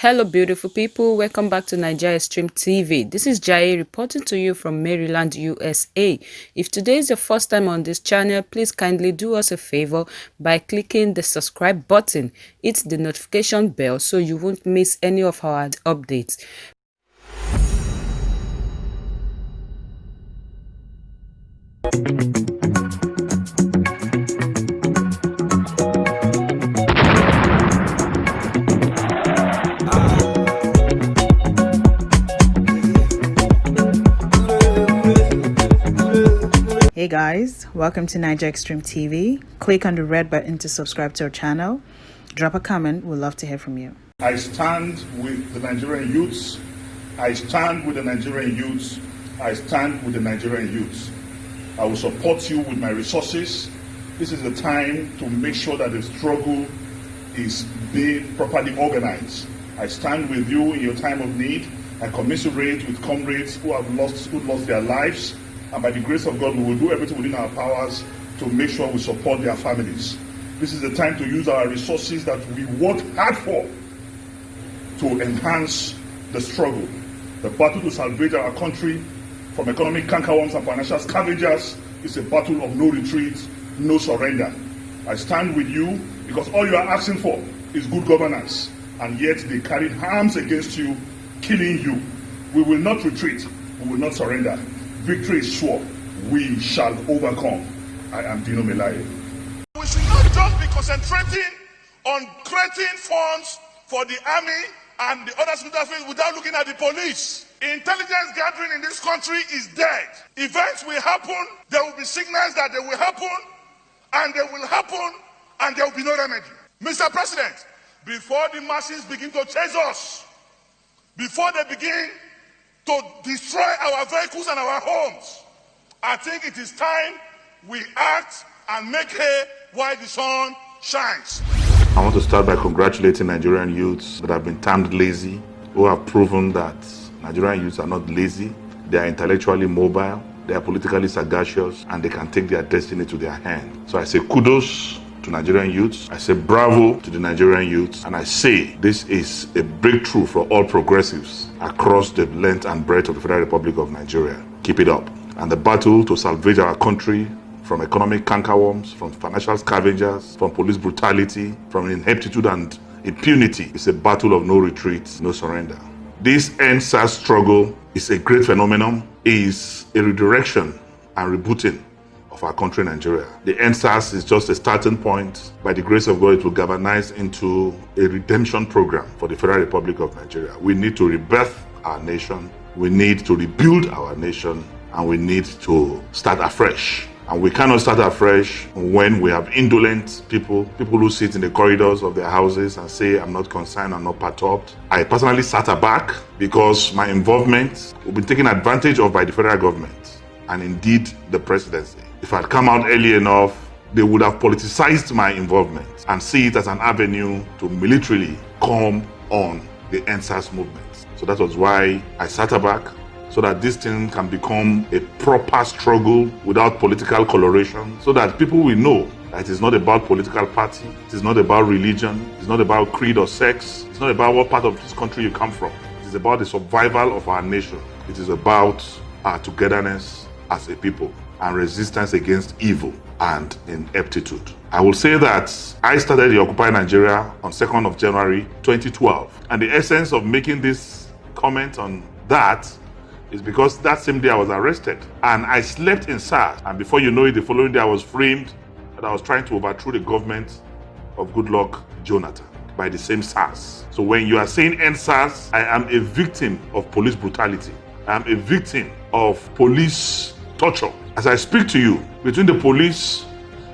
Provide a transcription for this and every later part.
Hello, beautiful people. Welcome back to Nigeria Stream TV. This is Jai reporting to you from Maryland, USA. If today is your first time on this channel, please kindly do us a favor by clicking the subscribe button. Hit the notification bell so you won't miss any of our updates. Hey guys, welcome to Niger Extreme TV. Click on the red button to subscribe to our channel. Drop a comment, we'd love to hear from you. I stand with the Nigerian youths. I stand with the Nigerian youths. I stand with the Nigerian youths. I will support you with my resources. This is the time to make sure that the struggle is being properly organized. I stand with you in your time of need. I commiserate with comrades who lost their lives. And by the grace of God, we will do everything within our powers to make sure we support their families. This is the time to use our resources that we worked hard for to enhance the struggle. The battle to salvage our country from economic cankerworms and financial scavengers is a battle of no retreat, no surrender. I stand with you because all you are asking for is good governance, and yet they carried arms against you, killing you. We will not retreat. We will not surrender. Victory is sure. We shall overcome. I am DinoMelaye. We should not just be concentrating on creating funds for the army and the other military without looking at the police. Intelligence gathering in this country is dead. Events will happen, there will be signals that they will happen, and they will happen, and there will be no remedy. Mr. President, before the masses begin to chase us, before they begin to destroy our vehicles and our homes, I think it is time we act and make hay while the sun shines. I want to start by congratulating Nigerian youths that have been termed lazy, who have proven that Nigerian youths are not lazy. They are intellectually mobile, they are politically sagacious, and they can take their destiny to their hand. So I say kudos to Nigerian youths. I say bravo to the Nigerian youths, and I say this is a breakthrough for all progressives across the length and breadth of the Federal Republic of Nigeria. Keep it up. And the battle to salvage our country from economic cankerworms, from financial scavengers, from police brutality, from ineptitude and impunity is a battle of no retreat, no surrender. This EndSARS struggle is a great phenomenon, is a redirection and rebooting of our country, Nigeria. The EndSARS is just a starting point. By the grace of God, it will galvanize into a redemption program for the Federal Republic of Nigeria. We need to rebirth our nation. We need to rebuild our nation, and we need to start afresh. And we cannot start afresh when we have indolent people who sit in the corridors of their houses and say, I'm not concerned, I'm not perturbed. I personally sat aback because my involvement will be taken advantage of by the federal government and indeed the presidency. If I'd come out early enough, they would have politicized my involvement and see it as an avenue to militarily come on the EndSARS movement. So that was why I sat back, so that this thing can become a proper struggle without political coloration, so that people will know that it is not about political party, it is not about religion, it is not about creed or sex, it's not about what part of this country you come from. It is about the survival of our nation. It is about our togetherness as a people and resistance against evil and ineptitude. I will say that I started the Occupy Nigeria on 2nd of January 2012, and the essence of making this comment on that is because that same day I was arrested and I slept in SARS, and before you know it, the following day I was framed that I was trying to overthrow the government of Goodluck Jonathan by the same SARS. So when you are saying EndSARS, I am a victim of police brutality. I am a victim of police torture. As I speak to you, between the police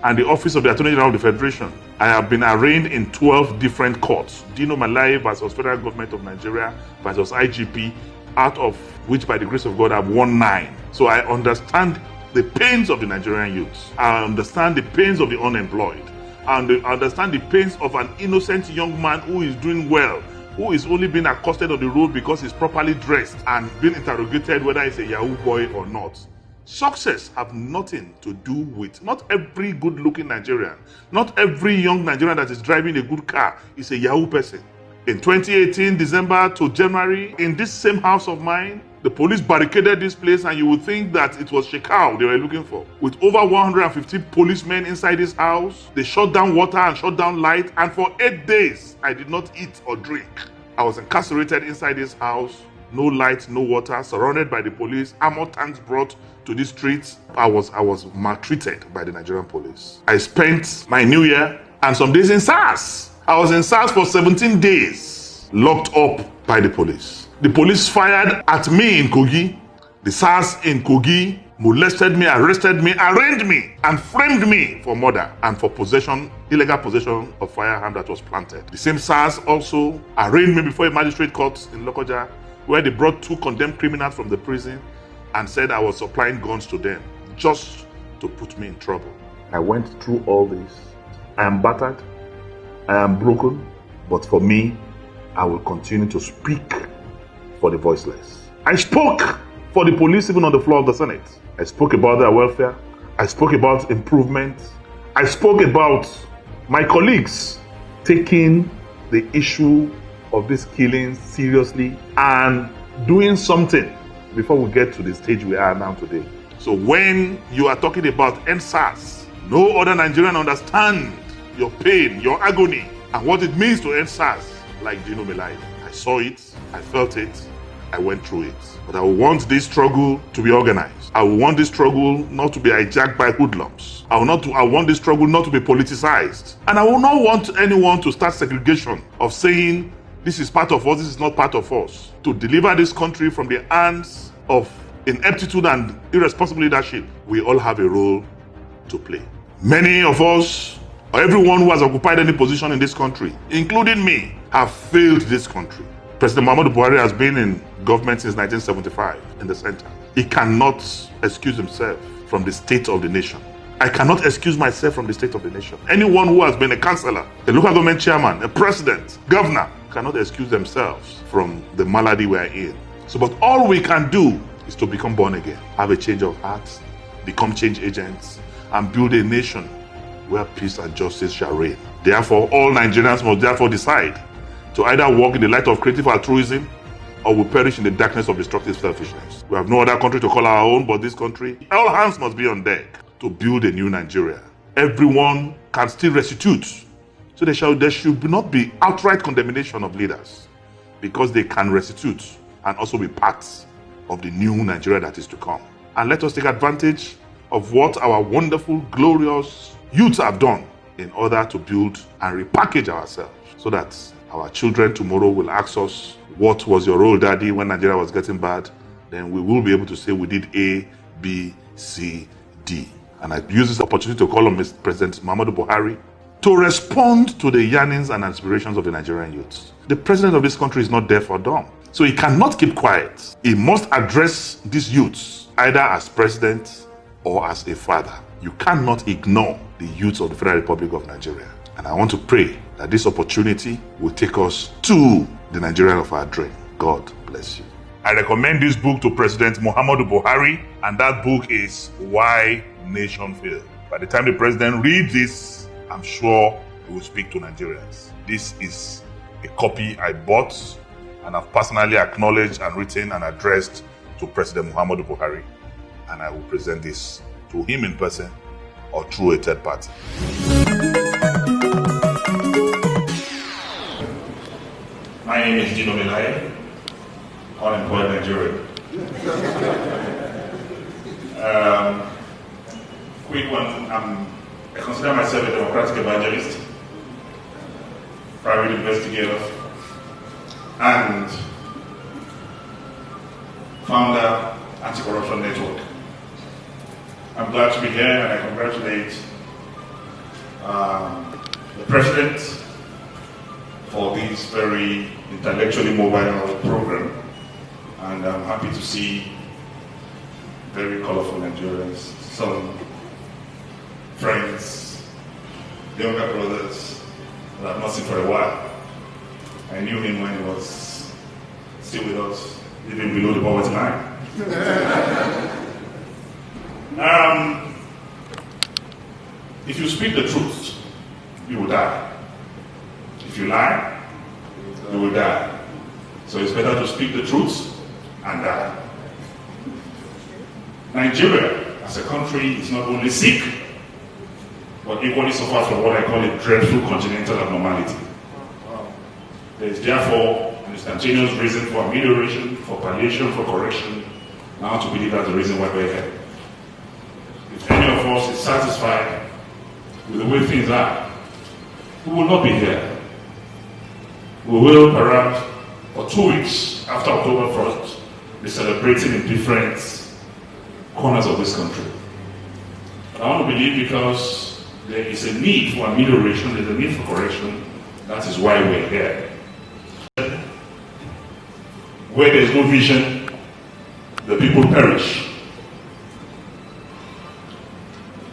and the Office of the Attorney General of the Federation, I have been arraigned in 12 different courts. DinoMelaye versus Federal Government of Nigeria versus IGP, out of which by the grace of God I've won 9. So I understand the pains of the Nigerian youths. I understand the pains of the unemployed. And I understand the pains of an innocent young man who is doing well, who is only being accosted on the road because he's properly dressed and being interrogated whether he's a Yahoo boy or not. Success have nothing to do with, not every good-looking Nigerian, not every young Nigerian that is driving a good car is a Yahoo person. In 2018, December to January, in this same house of mine, the police barricaded this place, and you would think that it was Shekau they were looking for. With over 150 policemen inside this house, they shut down water and shut down light, and for 8 days, I did not eat or drink. I was incarcerated inside this house, no light, no water, surrounded by the police, armored tanks brought to the streets. I was maltreated by the Nigerian police. I spent my New Year and some days in SARS. I was in SARS for 17 days, locked up by the police. The police fired at me in Kogi. The SARS in Kogi molested me, arrested me, arraigned me, and framed me for murder and for illegal possession of firearm that was planted. The same SARS also arraigned me before a magistrate court in Lokoja, where they brought 2 condemned criminals from the prison and said I was supplying guns to them just to put me in trouble. I went through all this. I am battered, I am broken, but for me, I will continue to speak for the voiceless. I spoke for the police even on the floor of the Senate. I spoke about their welfare. I spoke about improvement. I spoke about my colleagues taking the issue of this killing seriously and doing something before we get to the stage we are now today. So when you are talking about NSAS, no other Nigerian understands your pain, your agony, and what it means to NSAS like DinoMelaye. I saw it, I felt it, I went through it. But I want this struggle to be organized. I want this struggle not to be hijacked by hoodlums. I want this struggle not to be politicized. And I will not want anyone to start segregation of saying this is part of us, this is not part of us. To deliver this country from the hands of ineptitude and irresponsible leadership, we all have a role to play. Many of us, or everyone who has occupied any position in this country, including me, have failed this country. President Muhammadu Buhari has been in government since 1975 in the center. He cannot excuse himself from the state of the nation. I cannot excuse myself from the state of the nation. Anyone who has been a councillor, a local government chairman, a president, governor, cannot excuse themselves from the malady we are in. So, but all we can do is to become born again, have a change of heart, become change agents, and build a nation where peace and justice shall reign. Therefore, all Nigerians must therefore decide to either walk in the light of creative altruism or will perish in the darkness of destructive selfishness. We have no other country to call our own but this country. All hands must be on deck to build a new Nigeria. Everyone can still restitute. So there should not be outright condemnation of leaders because they can restitute and also be part of the new Nigeria that is to come. And let us take advantage of what our wonderful, glorious youths have done in order to build and repackage ourselves so that our children tomorrow will ask us, what was your role, Daddy, when Nigeria was getting bad? Then we will be able to say we did A, B, C, D. And I use this opportunity to call on President Muhammadu Buhari to respond to the yearnings and aspirations of the Nigerian youths. The president of this country is not there for dumb. So he cannot keep quiet. He must address these youths either as president or as a father. You cannot ignore the youths of the Federal Republic of Nigeria. And I want to pray that this opportunity will take us to the Nigeria of our dream. God bless you. I recommend this book to President Muhammadu Buhari, and that book is Why Nation Failed. By the time the president reads this, I'm sure he will speak to Nigerians. This is a copy I bought and I've personally acknowledged and written and addressed to President Muhammadu Buhari, and I will present this to him in person or through a third party. My name is DinoMelaye, unemployed Nigerian. Quick one, I consider myself a democratic evangelist, private investigator, and founder Anti-Corruption Network. I'm glad to be here, and I congratulate the President for this very intellectually mobile program, and I'm happy to see very colorful Nigerians, some friends, younger brothers that I've not seen for a while. I knew him when he was still with us, living below the poverty line. If you speak the truth, you will die. If you lie, you will die. So it's better to speak the truth and die. Nigeria, as a country, is not only sick, but equally suffers from what I call a dreadful congenital abnormality. There is therefore an instantaneous reason for amelioration, for palliation, for correction. Now to believe that's the reason why we're here. If any of us is satisfied with the way things are, we will not be here. We will perhaps, for 2 weeks after October 1st, be celebrating in different corners of this country. But I want to believe because there is a need for amelioration, there's a need for correction. That is why we're here. Where there is no vision, the people perish.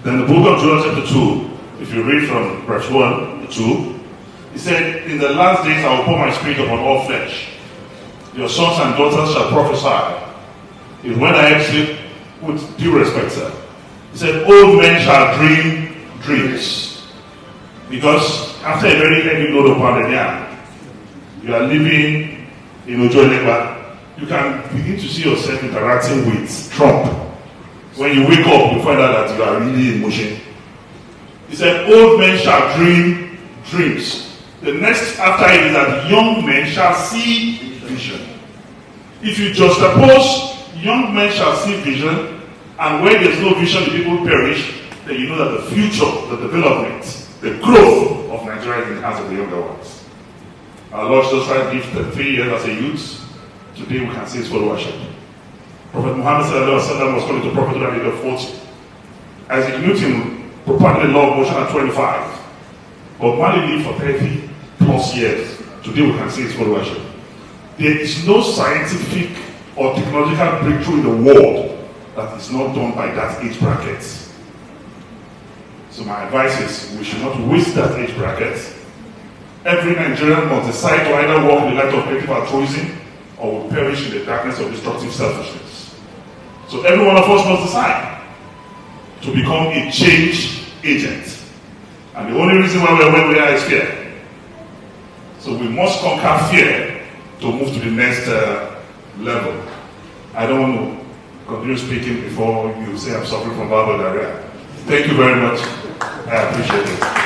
Then the book of Joel chapter 2, if you read from verse 1 to 2, he said, "In the last days I will pour my spirit upon all flesh. Your sons and daughters shall prophesy. If when I exit, with due respect, sir, he said, old men shall dream dreams." Because after a very heavy load upon the yam, you are living in Ojoelegba, you can begin to see yourself interacting with Trump. When you wake up, you find out that you are really in motion. He said, old men shall dream dreams. The next after it is that young men shall see vision. If you juxtapose young men shall see vision, and where there's no vision, the people perish, then you know that the future, the development, the growth of Nigeria is in the hands of the younger ones. Our Lord Jesus Christ lived 3 years as a youth. Today we can say his followership. Prophet Muhammad was called to prophet at the age of 40. Isaac Newton properly law of motion at 25. But Mali lived for 30 plus years. Today we can say his followership. There is no scientific or technological breakthrough in the world that is not done by that age bracket. So my advice is we should not waste that age bracket. Every Nigerian must decide to either walk in the light of creative altruism or will perish in the darkness of destructive selfishness. So every one of us must decide to become a change agent. And the only reason why we are where we are is fear. So we must conquer fear to move to the next level. I don't want to continue speaking before you say I'm suffering from bowel diarrhea. Thank you very much. I appreciate it.